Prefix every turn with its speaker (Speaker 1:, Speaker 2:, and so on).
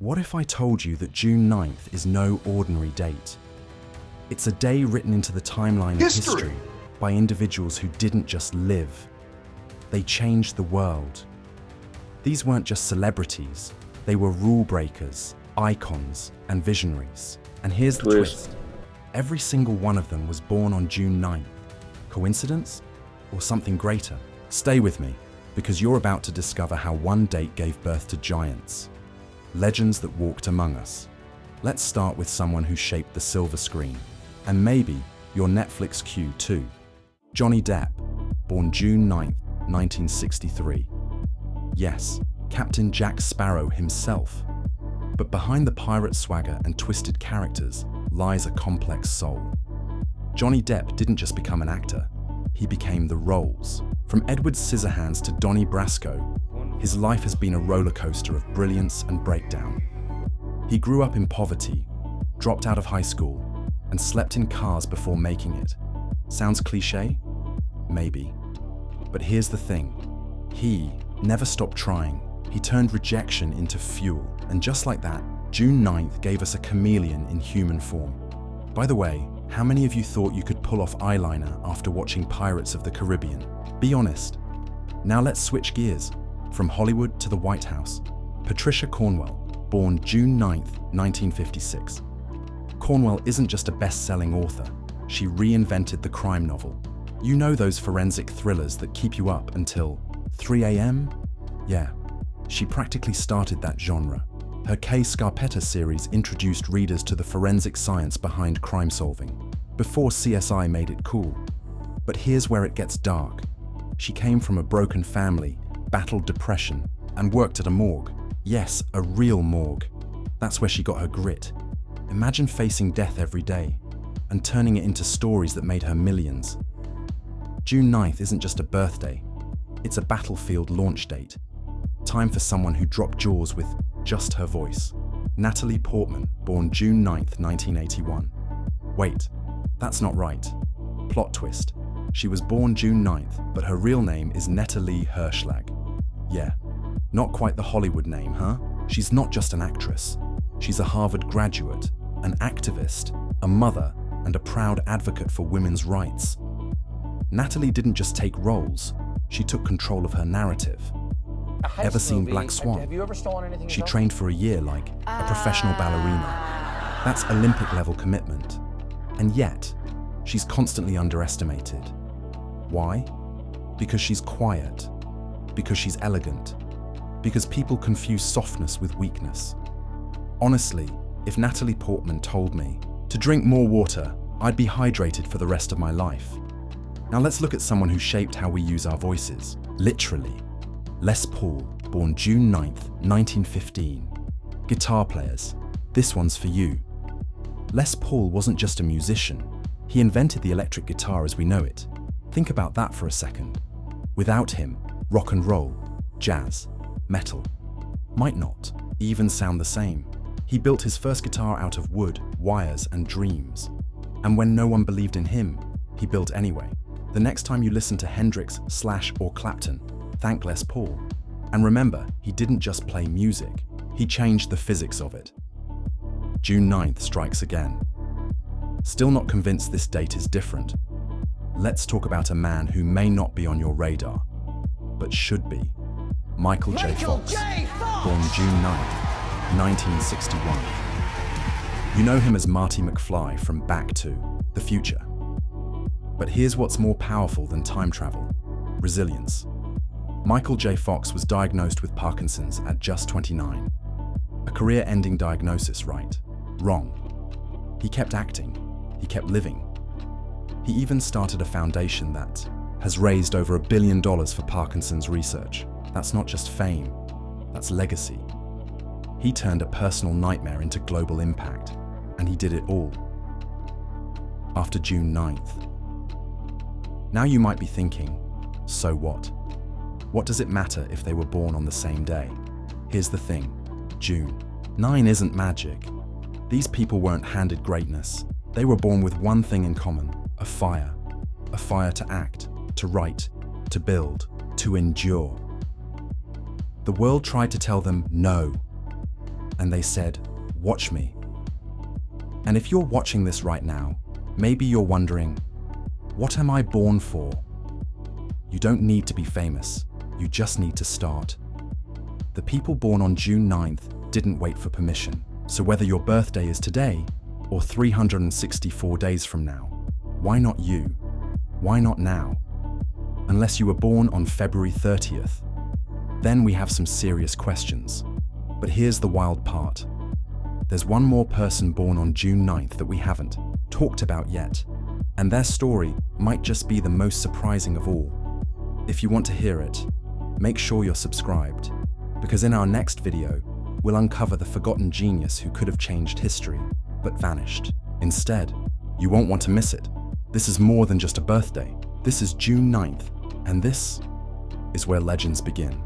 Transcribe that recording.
Speaker 1: What if I told you that June 9th is no ordinary date? It's a day written into the timeline of history by individuals who didn't just live. They changed the world. These weren't just celebrities. They were rule breakers, icons, and visionaries. And here's the twist. Every single one of them was born on June 9th. Coincidence? Or something greater? Stay with me, because you're about to discover how one date gave birth to giants. Legends that walked among us. Let's start with someone who shaped the silver screen. And maybe your Netflix queue too. Johnny Depp, born June 9th, 1963. Yes, Captain Jack Sparrow himself. But behind the pirate swagger and twisted characters lies a complex soul. Johnny Depp didn't just become an actor, he became the roles. From Edward Scissorhands to Donnie Brasco, his life has been a roller coaster of brilliance and breakdown. He grew up in poverty, dropped out of high school, and slept in cars before making it. Sounds cliche? Maybe. But here's the thing. He never stopped trying. He turned rejection into fuel. And just like that, June 9th gave us a chameleon in human form. By the way, how many of you thought you could pull off eyeliner after watching Pirates of the Caribbean? Be honest. Now let's switch gears. From Hollywood to the White House. Patricia Cornwell, born June 9th, 1956. Cornwell isn't just a best-selling author. She reinvented the crime novel. You know those forensic thrillers that keep you up until 3 a.m.? Yeah, she practically started that genre. Her K. Scarpetta series introduced readers to the forensic science behind crime solving, before CSI made it cool. But here's where it gets dark. She came from a broken family, battled depression, and worked at a morgue. Yes, a real morgue. That's where she got her grit. Imagine facing death every day, and turning it into stories that made her millions. June 9th isn't just a birthday, it's a battlefield launch date. Time for someone who dropped jaws with just her voice. Natalie Portman, born June 9th, 1981. Wait, that's not right. Plot twist. She was born June 9th, but her real name is Natalie Hirschlag. Yeah, not quite the Hollywood name, huh? She's not just an actress. She's a Harvard graduate, an activist, a mother, and a proud advocate for women's rights. Natalie didn't just take roles, she took control of her narrative. Ever seen Black Swan?
Speaker 2: Have you ever stolen anything?
Speaker 1: She trained for a year like a professional ballerina. That's Olympic-level commitment. And yet, she's constantly underestimated. Why? Because she's quiet. Because she's elegant. Because people confuse softness with weakness. Honestly, if Natalie Portman told me to drink more water, I'd be hydrated for the rest of my life. Now let's look at someone who shaped how we use our voices. Literally. Les Paul, born June 9th, 1915. Guitar players, this one's for you. Les Paul wasn't just a musician. He invented the electric guitar as we know it. Think about that for a second. Without him, rock and roll, jazz, metal might not even sound the same. He built his first guitar out of wood, wires, and dreams. And when no one believed in him, he built anyway. The next time you listen to Hendrix, Slash, or Clapton, thank Les Paul. And remember, he didn't just play music, he changed the physics of it. June 9th strikes again. Still not convinced this date is different? Let's talk about a man who may not be on your radar, but should be. Michael J. Fox, born June 9th, 1961. You know him as Marty McFly from Back to the Future. But here's what's more powerful than time travel: resilience. Michael J. Fox was diagnosed with Parkinson's at just 29. A career-ending diagnosis, right? Wrong. He kept acting. He kept living. He even started a foundation that has raised over $1 billion for Parkinson's research. That's not just fame, that's legacy. He turned a personal nightmare into global impact, and he did it all after June 9th. Now you might be thinking, so what? What does it matter if they were born on the same day? Here's the thing, June 9 isn't magic. These people weren't handed greatness. They were born with one thing in common, a fire to act, to write, to build, to endure. The world tried to tell them no, and they said, "Watch me." And if you're watching this right now, maybe you're wondering, what am I born for? You don't need to be famous, you just need to start. The people born on June 9th didn't wait for permission, so whether your birthday is today or 364 days from now, why not you? Why not now? Unless you were born on February 30th. Then we have some serious questions. But here's the wild part. There's one more person born on June 9th that we haven't talked about yet, and their story might just be the most surprising of all. If you want to hear it, make sure you're subscribed, because in our next video, we'll uncover the forgotten genius who could have changed history, but vanished. Instead, you won't want to miss it. This is more than just a birthday. This is June 9th, and this is where legends begin.